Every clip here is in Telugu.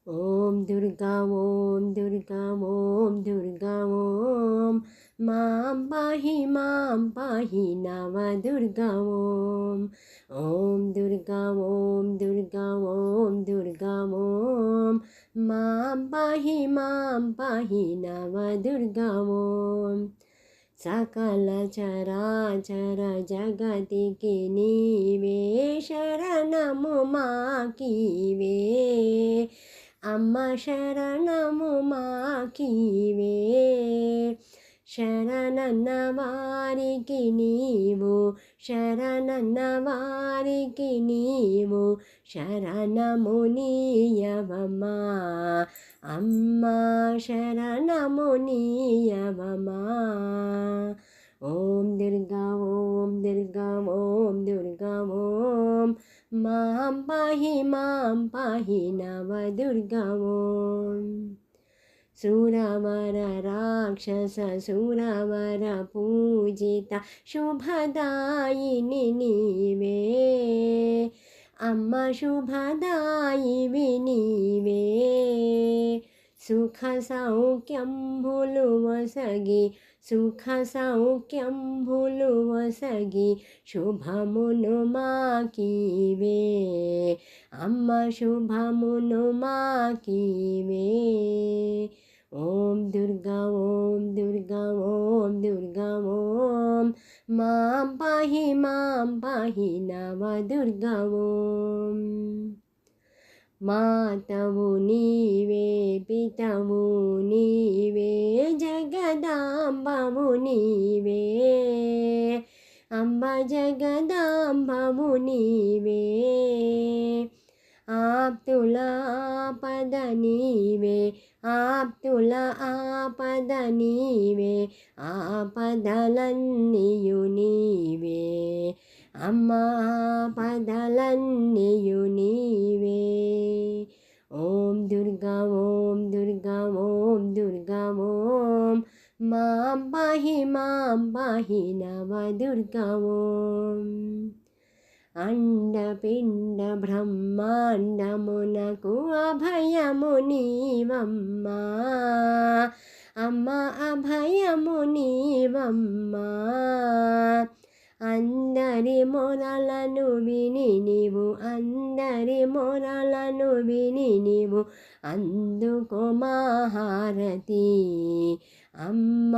ఓం దుర్గా ఓం దుర్గా ఓం దుర్గా ఓం మాం పాహి నవదుర్గా ఓం దుర్గా ఓం దుర్గా ఓం దుర్గా ఓం మాం పాహి నవదుర్గా ఓం సకల చరాచర జగతికి నీవే శరణము మాకీవే అమ్మ శరణము మాకీవే శరణన్న వారికి నీవు శరణన్న వారికి నీవు శరణము నీయవమా అమ్మ శరణము నీయవమా ఓం దుర్గా ఓం దుర్గా ఓం దుర్గా ఓం మాం పాహి నవదుర్గా ఓం సురవర రాక్షస సురవర పూజిత శుభదాయిని నీవే అమ్మ శుభదాయివి నీవే సుఖ సౌఖ్యంబులు వసగి సుఖ సౌఖ్యంబులు వసగి శుభమును మాకీవే అమ్మ శుభమును మాకీవే ఓం దుర్గా ఓం దుర్గా ఓం దుర్గా ఓం మాం పాహి నవదుర్గా ఓం మాతవు నీవే పితవు నీవే జగదాంబవు నీవే అంబ జగదాంబవు నీవే ఆప్తుల ఆపద నీవే ఆప్తుల ఆపద నీవే ఆపదలన్నీయు నీవే అమ్మ ఆపదలన్నీయు నీవే ఓం దుర్గా ఓం దుర్గా ఓం దుర్గా ఓం మాం పాహి నవదుర్గా ఓం అండపిండ బ్రహ్మాండమునకు అభయము నీవమ్మా అమ్మ అభయము నీవమ్మా అందరి మొరలను విని నీవు అందరి మొరలను విని నీవు అందుకో మహారతి అమ్మ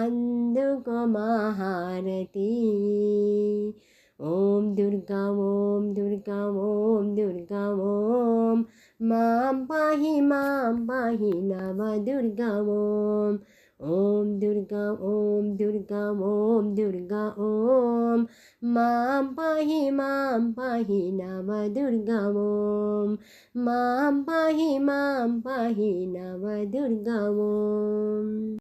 అందుకో మహారతి ఓం దుర్గా ఓం దుర్గా ఓం దుర్గా ఓం మాం పాహి నవదుర్గా ఓం ఓం దుర్గా ఓం దుర్గా ఓం దుర్గా ఓం మాం పాహి నవదుర్గా ఓం మాం పాహి నవదుర్గా ఓం